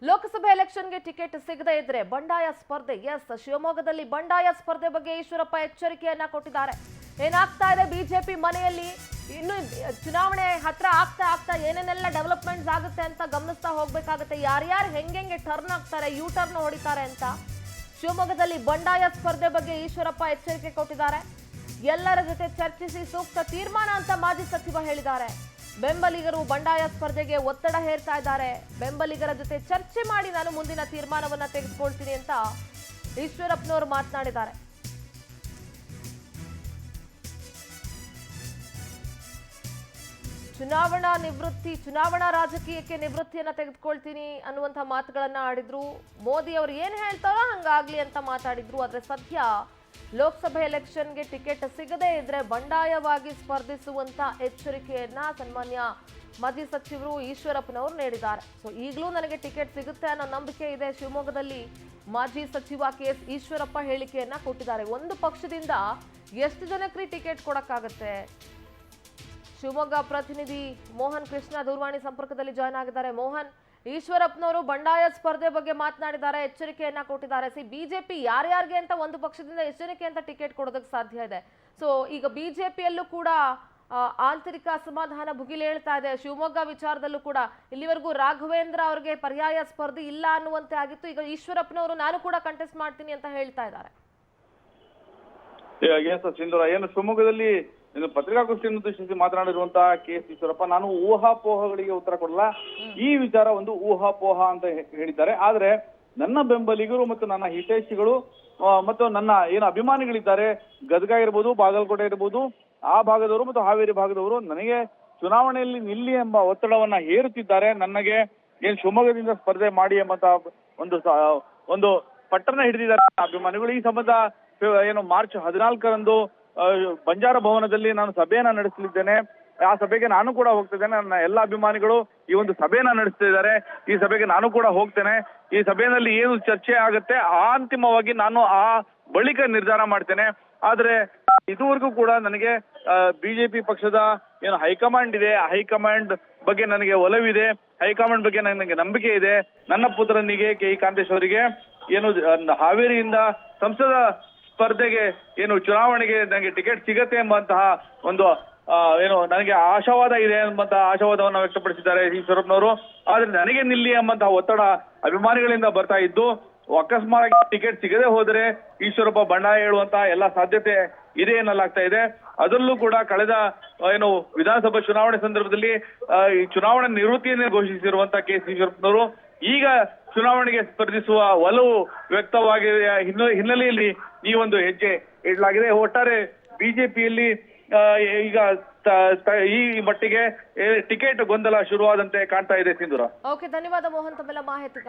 ಲೋಕಸಭೆ ಎಲೆಕ್ಷನ್ಗೆ ಟಿಕೆಟ್ ಸಿಗದೇ ಇದ್ರೆ ಬಂಡಾಯ ಸ್ಪರ್ಧೆ. ಎಸ್, ಶಿವಮೊಗ್ಗದಲ್ಲಿ ಬಂಡಾಯ ಸ್ಪರ್ಧೆ ಬಗ್ಗೆ ಈಶ್ವರಪ್ಪ ಎಚ್ಚರಿಕೆಯನ್ನ ಕೊಟ್ಟಿದ್ದಾರೆ. ಏನಾಗ್ತಾ ಇದೆ ಬಿಜೆಪಿ ಮನೆಯಲ್ಲಿ, ಇನ್ನು ಚುನಾವಣೆ ಹತ್ರ ಆಗ್ತಾ ಏನೇನೆಲ್ಲ ಡೆವಲಪ್ಮೆಂಟ್ಸ್ ಆಗುತ್ತೆ ಅಂತ ಗಮನಿಸ್ತಾ ಹೋಗ್ಬೇಕಾಗುತ್ತೆ. ಯಾರ್ಯಾರು ಹೆಂಗೆ ಟರ್ನ್ ಆಗ್ತಾರೆ, ಯೂ ಟರ್ನ್ ಹೊಡಿತಾರೆ ಅಂತ. ಶಿವಮೊಗ್ಗದಲ್ಲಿ ಬಂಡಾಯ ಸ್ಪರ್ಧೆ ಬಗ್ಗೆ ಈಶ್ವರಪ್ಪ ಎಚ್ಚರಿಕೆ ಕೊಟ್ಟಿದ್ದಾರೆ. ಎಲ್ಲರ ಜೊತೆ ಚರ್ಚಿಸಿ ಸೂಕ್ತ ತೀರ್ಮಾನ ಅಂತ ಮಾಜಿ ಸಚಿವ ಹೇಳಿದ್ದಾರೆ. ಬೆಂಬಲಿಗರು ಬಂಡಾಯ ಸ್ಪರ್ಧೆಗೆ ಒತ್ತಡ ಹೇರ್ತಾ ಇದ್ದಾರೆ. ಬೆಂಬಲಿಗರ ಜೊತೆ ಚರ್ಚೆ ಮಾಡಿ ನಾನು ಮುಂದಿನ ತೀರ್ಮಾನವನ್ನ ತೆಗೆದುಕೊಳ್ತೀನಿ ಅಂತ ಈಶ್ವರಪ್ಪನವರು ಮಾತನಾಡಿದ್ದಾರೆ. ಚುನಾವಣಾ ರಾಜಕೀಯಕ್ಕೆ ನಿವೃತ್ತಿಯನ್ನ ತೆಗೆದುಕೊಳ್ತೀನಿ ಅನ್ನುವಂಥ ಮಾತುಗಳನ್ನ ಆಡಿದ್ರು. ಮೋದಿ ಅವರು ಏನ್ ಹೇಳ್ತಾರೋ ಹಂಗಾಗ್ಲಿ ಅಂತ ಮಾತಾಡಿದ್ರು. ಆದ್ರೆ ಸದ್ಯ ಲೋಕಸಭೆ ಎಲೆಕ್ಷನ್ಗೆ ಟಿಕೆಟ್ ಸಿಗದೇ ಇದ್ರೆ ಬಂಡಾಯವಾಗಿ ಸ್ಪರ್ಧಿಸುವಂತ ಎಚ್ಚರಿಕೆಯನ್ನ ಸನ್ಮಾನ್ಯ ಮಾಜಿ ಸಚಿವರು ಈಶ್ವರಪ್ಪನವರು ನೀಡಿದ್ದಾರೆ. ಸೊ ಈಗಲೂ ನನಗೆ ಟಿಕೆಟ್ ಸಿಗುತ್ತೆ ಅನ್ನೋ ನಂಬಿಕೆ ಇದೆ. ಶಿವಮೊಗ್ಗದಲ್ಲಿ ಮಾಜಿ ಸಚಿವ KS ಈಶ್ವರಪ್ಪ ಹೇಳಿಕೆಯನ್ನ ಕೊಟ್ಟಿದ್ದಾರೆ. ಒಂದು ಪಕ್ಷದಿಂದ ಎಷ್ಟು ಜನಕ್ಕೆ ಟಿಕೆಟ್ ಕೊಡಕ್ಕಾಗತ್ತೆ? ಶಿವಮೊಗ್ಗ ಪ್ರತಿನಿಧಿ ಮೋಹನ್ ಕೃಷ್ಣ ದೂರವಾಣಿ ಸಂಪರ್ಕದಲ್ಲಿ ಜಾಯ್ನ್ ಆಗಿದ್ದಾರೆ. ಮೋಹನ್, ಈಶ್ವರಪ್ಪನವರು ಬಂಡಾಯ ಸ್ಪರ್ಧೆ ಬಗ್ಗೆ ಮಾತನಾಡಿದ್ದಾರೆ, ಎಚ್ಚರಿಕೆಯನ್ನ ಕೊಟ್ಟಿದ್ದಾರೆ. ಬಿಜೆಪಿ ಯಾರ್ಯಾರಿಗೆ ಅಂತ ಒಂದು ಪಕ್ಷದಿಂದ ಎಷ್ಟು ಜನಕ್ಕೆ ಅಂತ ಟಿಕೆಟ್ ಕೊಡೋದಕ್ಕೆ ಸಾಧ್ಯ ಇದೆ? ಸೊ ಈಗ ಬಿಜೆಪಿಯಲ್ಲೂ ಕೂಡ ಆಂತರಿಕ ಅಸಮಾಧಾನ ಭುಗಿಲೇಳ್ತಾ ಇದೆ. ಶಿವಮೊಗ್ಗ ವಿಚಾರದಲ್ಲೂ ಕೂಡ ಇಲ್ಲಿವರೆಗೂ ರಾಘವೇಂದ್ರ ಅವರಿಗೆ ಪರ್ಯಾಯ ಸ್ಪರ್ಧೆ ಇಲ್ಲ ಅನ್ನುವಂತೆ ಆಗಿತ್ತು. ಈಗ ಈಶ್ವರಪ್ಪನವರು ನಾನು ಕೂಡ ಕಂಟೆಸ್ಟ್ ಮಾಡ್ತೀನಿ ಅಂತ ಹೇಳ್ತಾ ಇದ್ದಾರೆ. ಏನು ಶಿವಮೊಗ್ಗದಲ್ಲಿ ಪತ್ರಿಕಾಗೋಷ್ಠಿಯನ್ನು ಉದ್ದೇಶಿಸಿ ಮಾತನಾಡಿರುವಂತಹ KS ಈಶ್ವರಪ್ಪ, ನಾನು ಊಹಾಪೋಹಗಳಿಗೆ ಉತ್ತರ ಕೊಡಲ್ಲ, ಈ ವಿಚಾರ ಒಂದು ಊಹಾಪೋಹ ಅಂತ ಹೇಳಿದ್ದಾರೆ. ಆದ್ರೆ ನನ್ನ ಬೆಂಬಲಿಗರು ಮತ್ತು ನನ್ನ ಹಿತೈಷಿಗಳು ಮತ್ತು ನನ್ನ ಏನು ಅಭಿಮಾನಿಗಳಿದ್ದಾರೆ, ಗದಗ ಇರ್ಬೋದು, ಬಾಗಲಕೋಟೆ ಇರ್ಬೋದು, ಆ ಭಾಗದವರು ಮತ್ತು ಹಾವೇರಿ ಭಾಗದವರು ನನಗೆ ಚುನಾವಣೆಯಲ್ಲಿ ನಿಲ್ಲಿ ಎಂಬ ಒತ್ತಡವನ್ನ ಹೇರುತ್ತಿದ್ದಾರೆ. ನನಗೆ ಏನ್ ಶಿವಮೊಗ್ಗದಿಂದ ಸ್ಪರ್ಧೆ ಮಾಡಿ ಎಂಬಂತ ಒಂದು ಪಟ್ಟಣ ಹಿಡಿದಿದ್ದಾರೆ ಅಭಿಮಾನಿಗಳು. ಈ ಸಂಬಂಧ ಏನು ಮಾರ್ಚ್ 14ರಂದು ಬಂಜಾರ ಭವನದಲ್ಲಿ ನಾನು ಸಭೆಯನ್ನ ನಡೆಸಲಿದ್ದೇನೆ. ಆ ಸಭೆಗೆ ನಾನು ಕೂಡ ಹೋಗ್ತಿದ್ದೇನೆ. ನನ್ನ ಎಲ್ಲ ಅಭಿಮಾನಿಗಳು ಈ ಒಂದು ಸಭೆಯನ್ನ ನಡೆಸ್ತಿದ್ದಾರೆ. ಈ ಸಭೆಗೆ ನಾನು ಕೂಡ ಹೋಗ್ತೇನೆ. ಈ ಸಭೆಯಲ್ಲಿ ಏನು ಚರ್ಚೆ ಆಗುತ್ತೆ ಅಂತಿಮವಾಗಿ ನಾನು ಆ ಬಳಿಕ ನಿರ್ಧಾರ ಮಾಡ್ತೇನೆ. ಆದ್ರೆ ಇದುವರೆಗೂ ಕೂಡ ನನಗೆ ಬಿಜೆಪಿ ಪಕ್ಷದ ಏನು ಹೈಕಮಾಂಡ್ ಇದೆ, ಹೈಕಮಾಂಡ್ ಬಗ್ಗೆ ನನಗೆ ಒಲವಿದೆ, ಹೈಕಮಾಂಡ್ ಬಗ್ಗೆ ನನಗೆ ನಂಬಿಕೆ ಇದೆ. ನನ್ನ ಪುತ್ರನಿಗೆ KE ಕಾಂತೇಶ್ ಅವರಿಗೆ ಏನು ಹಾವೇರಿಯಿಂದ ಸಂಸದ ಸ್ಪರ್ಧೆಗೆ ಏನು ಚುನಾವಣೆಗೆ ನನಗೆ ಟಿಕೆಟ್ ಸಿಗತ್ತೆ ಎಂಬಂತಹ ಒಂದು ಏನು ನನಗೆ ಆಶಾವಾದ ಇದೆ ಎಂಬಂತಹ ಆಶಾವಾದವನ್ನು ವ್ಯಕ್ತಪಡಿಸಿದ್ದಾರೆ ಈಶ್ವರಪ್ಪನವರು. ಆದ್ರೆ ನನಗೆ ನಿಲ್ಲಿ ಎಂಬಂತಹ ಒತ್ತಡ ಅಭಿಮಾನಿಗಳಿಂದ ಬರ್ತಾ ಇದ್ದು, ಅಕಸ್ಮಾತ್ ಟಿಕೆಟ್ ಸಿಗದೆ ಹೋದರೆ ಈಶ್ವರಪ್ಪ ಬಂಡಾಯ ಹೇಳುವಂತಹ ಎಲ್ಲ ಸಾಧ್ಯತೆ ಇದೆ ಎನ್ನಲಾಗ್ತಾ ಇದೆ. ಅದರಲ್ಲೂ ಕೂಡ ಕಳೆದ ಏನು ವಿಧಾನಸಭಾ ಚುನಾವಣೆ ಸಂದರ್ಭದಲ್ಲಿ ಈ ಚುನಾವಣಾ ನಿವೃತ್ತಿಯನ್ನೇ ಘೋಷಿಸಿರುವಂತಹ KS ಈಶ್ವರಪ್ಪನವರು ಈಗ ಚುನಾವಣೆಗೆ ಸ್ಪರ್ಧಿಸುವ ಒಲವು ವ್ಯಕ್ತವಾಗಿರುವ ಹಿನ್ನೆಲೆಯಲ್ಲಿ ಈ ಒಂದು ಹೆಜ್ಜೆ ಇಡಲಾಗಿದೆ. ಒಟ್ಟಾರೆ ಬಿಜೆಪಿಯಲ್ಲಿ ಈಗ ಈ ಮಟ್ಟಿಗೆ ಟಿಕೆಟ್ ಗೊಂದಲ ಶುರುವಾದಂತೆ ಕಾಣ್ತಾ ಇದೆ. ಸಿಂಧೂರ, ಓಕೆ, ಧನ್ಯವಾದ ಮೋಹನ್ ತಮ್ಮೆಲ್ಲ ಮಾಹಿತಿ.